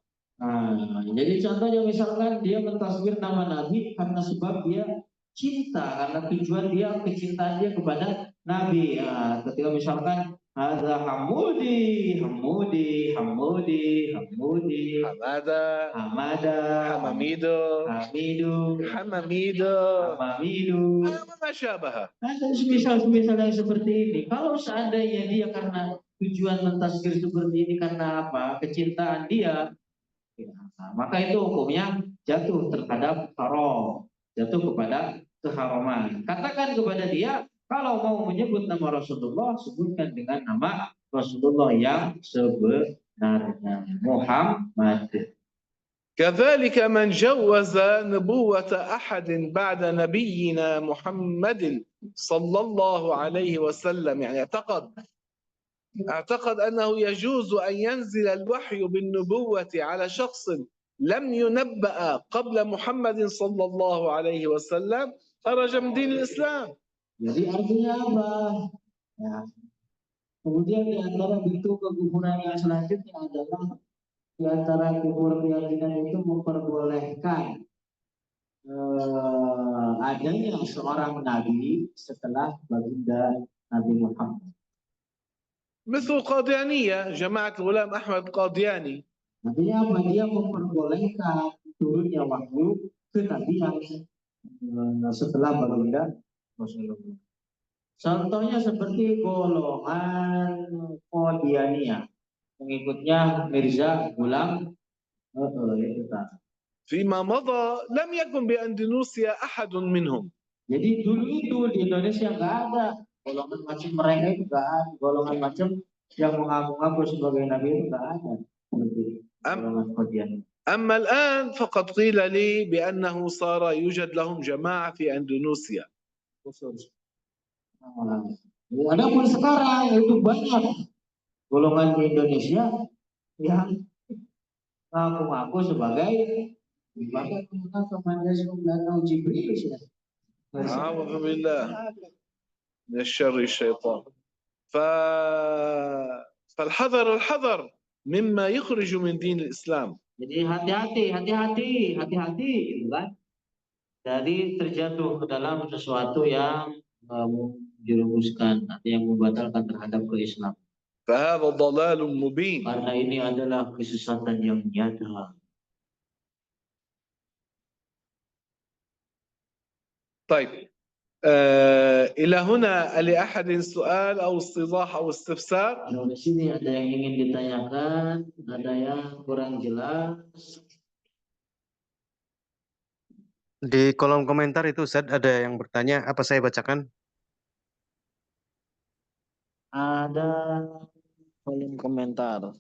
Jadi contohnya misalkan dia mentasbir nama Nabi karena sebab dia cinta, karena tujuan dia kecintaan dia kepada Nabi. Ketika misalkan ada Hamudi, Hamudi, Hamudi, Hamudi, Hamada, Hamada, Hamamido, Hamidu, Hamamido, Hamamidu. ما شابه. Ada semisal yang seperti ini. Kalau seandainya dia karena tujuan mentasbir seperti ini karena apa? Kecintaan dia, maka itu hukumnya jatuh terhadap haram, jatuh kepada keharaman. Katakan kepada dia, kalau mau menyebut nama Rasulullah, sebutkan dengan nama Rasulullah yang sebenarnya, Muhammad. كذلك من جوز نبوة أحد بعد نبينا محمد صلى الله عليه وسلم، يعني اعتقد أنه يجوز أن ينزل الوحي بالنبوة على شخص لم ينبأ قبل محمد صلى الله عليه وسلم، خرج من دين الإسلام. Jadi artinya apa? Ya. Kemudian di antara bentuk kekufuran yang selanjutnya adalah di antara kufur keyakinan itu memperbolehkan adanya seorang nabi setelah baginda Nabi Muhammad. مثل قاديانية، جماعة الغلام أحمد قادياني. Artinya apa? Dia memperbolehkan turunnya wahyu ke nabi yang setelah baginda Rasulullah. Contohnya seperti golongan Qadianiyah, pengikutnya Mirza Ghulam فيما مضى لم يكن بأندونيسيا أحد منهم. Jadi dulu itu di Indonesia nggak ada golongan macam mereka, itu nggak ada golongan macam yang mengaku-ngaku sebagai nabi, itu nggak ada. Golongan Qadianiyah. أما الآن فقد قيل لي بأنه صار يوجد لهم جماعة في أندونيسيا. Adapun sekarang itu banyak golongan di Indonesia yang mengaku-ngaku sebagai bahkan mengaku manusia Jibril. أعوذ بالله من الشر الشيطان. فالحذر مما يخرج من دين الإسلام. Jadi hati-hati, gitu kan? Dari terjatuh ke dalam sesuatu yang menjerumuskan atau yang membatalkan terhadap keislaman. فهذا ضلال مبين. Karena ini adalah kesesatan yang nyata. طيب إلى هنا لأحد سؤال أو استيضاح أو استفسار؟ Di sini ada yang ingin ditanyakan, ada yang kurang jelas. Di kolom komentar itu Ustaz ada yang bertanya, apa saya bacakan? Ada kolom komentar.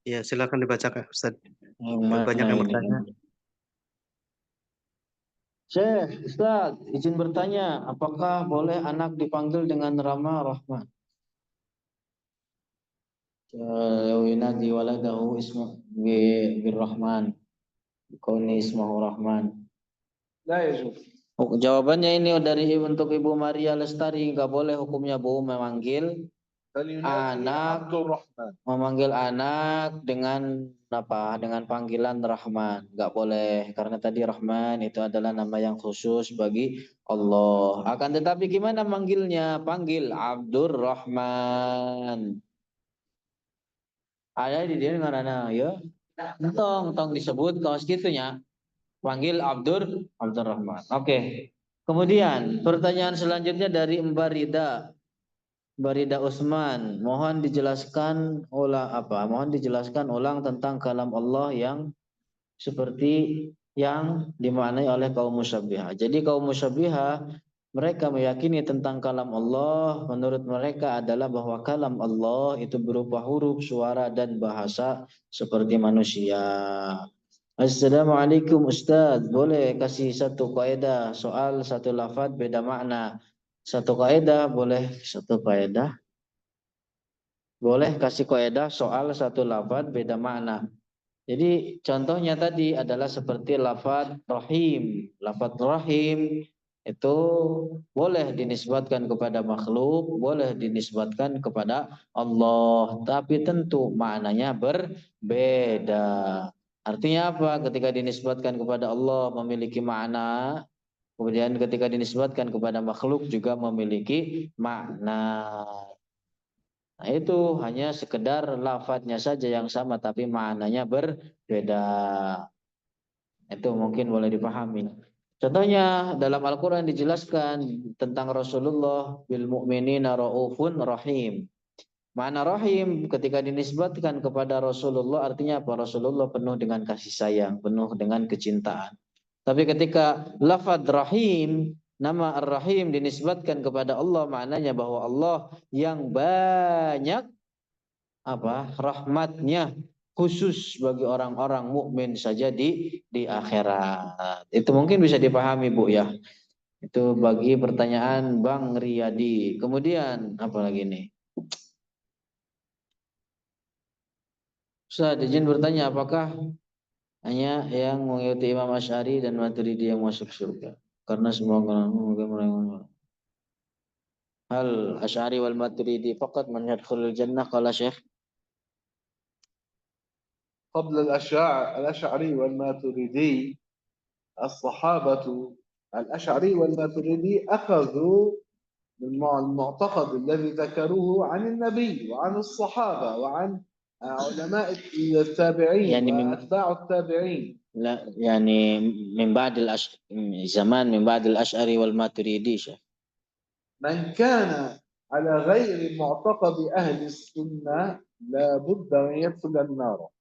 Ya, silakan dibacakan Ustaz. Yang Banyak yang ini? bertanya. Syekh, Ustaz, izin bertanya, apakah boleh anak dipanggil dengan nama Rahman? Yunadi waladahu ismu birrahman. Kauni ismahu Rahman. لا يجوز. Jawabannya ini dari untuk Ibu Maria Lestari, nggak boleh hukumnya Bu memanggil anak, memanggil anak dengan apa? Dengan panggilan Rahman, nggak boleh karena tadi Rahman itu adalah nama yang khusus bagi Allah. Akan tetapi gimana manggilnya? Panggil Abdurrahman. Ada di dia ngarana ya. Tong disebut kaos gitunya. Panggil Abdurrahman. Oke. Kemudian pertanyaan selanjutnya dari Mbak Rida Usman. Mohon dijelaskan ulang tentang kalam Allah yang seperti yang dimaknai oleh kaum musyabbihah. Jadi kaum musyabbihah mereka meyakini tentang kalam Allah, menurut mereka adalah bahwa kalam Allah itu berupa huruf, suara dan bahasa seperti manusia. Assalamualaikum Ustaz, boleh kasih satu kaidah soal satu lafaz beda makna. Satu kaidah boleh, satu kaidah. Boleh kasih kaidah soal satu lafaz beda makna. Jadi contohnya tadi adalah seperti lafaz rahim. Lafaz rahim itu boleh dinisbatkan kepada makhluk, boleh dinisbatkan kepada Allah, tapi tentu maknanya berbeda. Artinya apa? Ketika dinisbatkan kepada Allah memiliki makna, kemudian ketika dinisbatkan kepada makhluk juga memiliki makna. Nah, itu hanya sekedar lafadznya saja yang sama tapi maknanya berbeda. Itu mungkin boleh dipahami. Contohnya dalam Al-Quran dijelaskan tentang Rasulullah bil mu'minina ra'ufun rahim. Makna rahim ketika dinisbatkan kepada Rasulullah artinya apa? Rasulullah penuh dengan kasih sayang, penuh dengan kecintaan. Tapi ketika lafaz rahim, nama ar-rahim dinisbatkan kepada Allah, maknanya bahwa Allah yang banyak rahmatnya khusus bagi orang-orang mukmin saja di akhirat. Itu mungkin bisa dipahami Bu ya. Itu bagi pertanyaan Bang Riyadi. Kemudian apa lagi nih? Ustaz, izin bertanya, apakah hanya yang mengikuti Imam Asy'ari dan Maturidi yang masuk surga? Karena semua golongan hal Asy'ari wal Maturidi faqat man yadkhulul jannah qala Syekh. قبل الأشعري والماتريدي الصحابة الأشعري والماتريدي أخذوا من المعتقد الذي ذكروه عن النبي وعن الصحابة وعن علماء التابعين يعني وأتباع التابعين. لا يعني من بعد زمان من بعد الأشعري والماتريدي شيخ. من كان على غير معتقد أهل السنة لابد أن يدخل النار.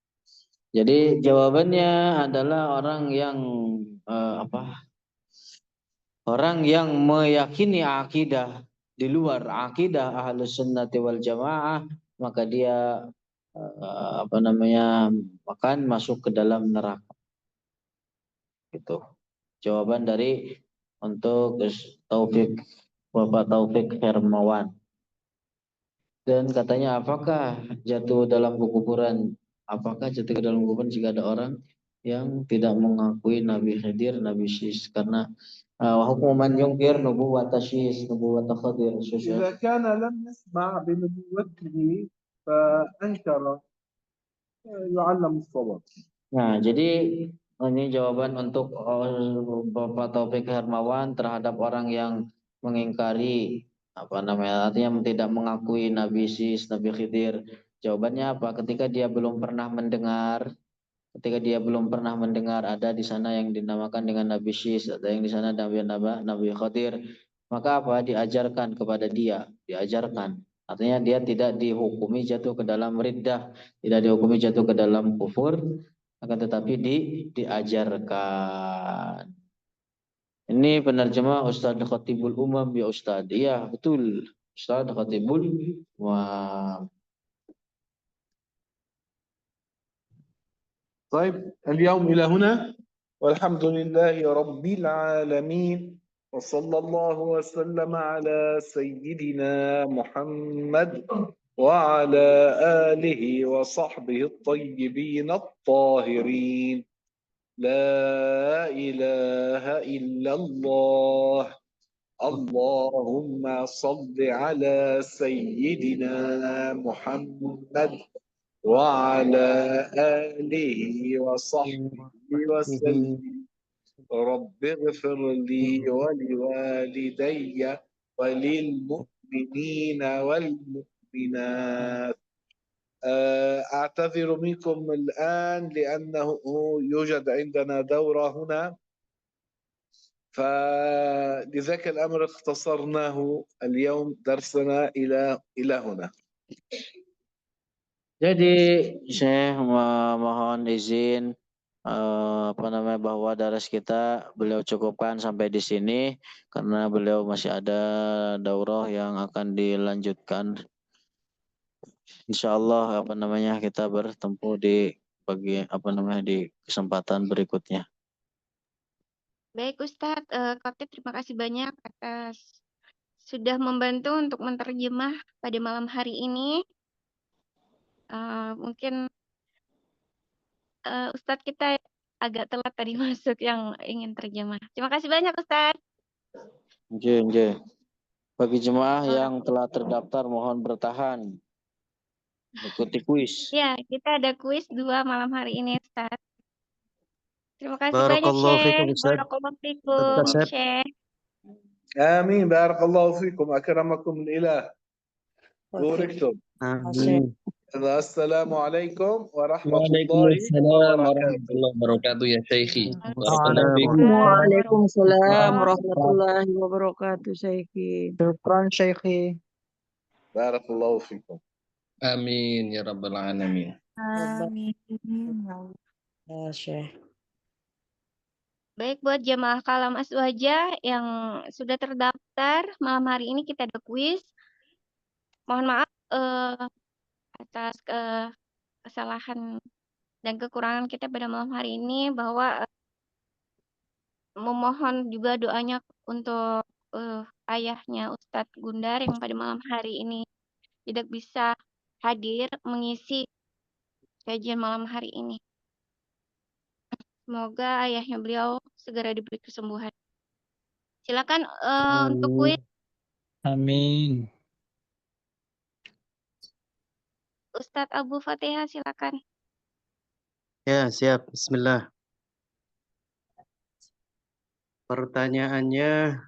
Jadi jawabannya adalah orang yang orang yang meyakini akidah di luar akidah Ahlus Sunnati wal Jamaah, maka dia akan masuk ke dalam neraka. Gitu. Jawaban dari untuk Bapak Taufik Hermawan. Dan katanya apakah jatuh dalam kuburan? Apakah jatuh ke dalam kuburan jika ada orang yang tidak mengakui Nabi Khidir, Nabi Syis? Karena hukum man yungkir nubuwwat Syis, nubuwwat Khidir. إذا كان لم يسمع بنبوته فأنكر يعلم الصواب. Nah, jadi ini jawaban untuk Bapak Taufik Hermawan terhadap orang yang mengingkari artinya tidak mengakui Nabi Sis, Nabi Khidir. Jawabannya apa? Ketika dia belum pernah mendengar ada di sana yang dinamakan dengan Nabi Sis, ada yang di sana Nabi Khidir, maka diajarkan kepada dia, artinya dia tidak dihukumi jatuh ke dalam riddah, tidak dihukumi jatuh ke dalam kufur, akan tetapi diajarkan. Ini penerjemah Ustadz Khatibul Umam ya Ustadz. Iya betul, Ustadz Khatibul Umam. طيب اليوم إلى هنا والحمد لله رب العالمين وصلى الله وسلم على سيدنا محمد وعلى آله وصحبه الطيبين الطاهرين. لا إله إلا الله اللهم صل على سيدنا محمد وعلى آله وصحبه وسلم رب اغفر لي ولوالدي وللمؤمنين والمؤمنات. أعتذر منكم الآن لأنه يوجد عندنا دورة هنا، فلذلك الأمر اختصرناه اليوم درسنا إلى هنا. Jadi saya mohon izin bahwa daras kita beliau cukupkan sampai di sini karena beliau masih ada daurah yang akan dilanjutkan. Insya Allah kita bertemu di di kesempatan berikutnya. Baik Ustadz, Khotib terima kasih banyak atas sudah membantu untuk menerjemah pada malam hari ini. Mungkin Ustadz kita agak telat tadi masuk yang ingin terjemah. Terima kasih banyak Ustadz. Nggih. Bagi jemaah yang telah terdaftar mohon bertahan. Ikuti kuis. Ya, kita ada kuis 2 malam hari ini Ustadz. Terima kasih banyak Barakallahu Syekh. fikum, Ustaz. Barakallahu fikum Ustaz. Syekh. آمين بارك الله فيكم أكرمكم الإله بوركتم. Amin. السلام عليكم ورحمة الله Waalaikumsalam وبركاته. warahmatullahi wabarakatuh ya Syekhi. Waalaikumsalam Waalaikumsalam warahmatullahi wabarakatuh, Syekhi. Syukran Syekhi. بارك الله فيكم. Amin ya rabbal alamin. Amin. Ya, Syekh. Baik, buat jamaah Kalam Azwajah yang sudah terdaftar, malam hari ini kita ada kuis. Mohon maaf atas kesalahan dan kekurangan kita pada malam hari ini, bahwa memohon juga doanya untuk ayahnya Ustadz Gundar yang pada malam hari ini tidak bisa hadir mengisi kajian malam hari ini. Semoga ayahnya beliau segera diberi kesembuhan. Silakan untuk kuis. Amin. Ustadz Abu Fatihah, silakan. Ya, siap. Bismillah. Pertanyaannya,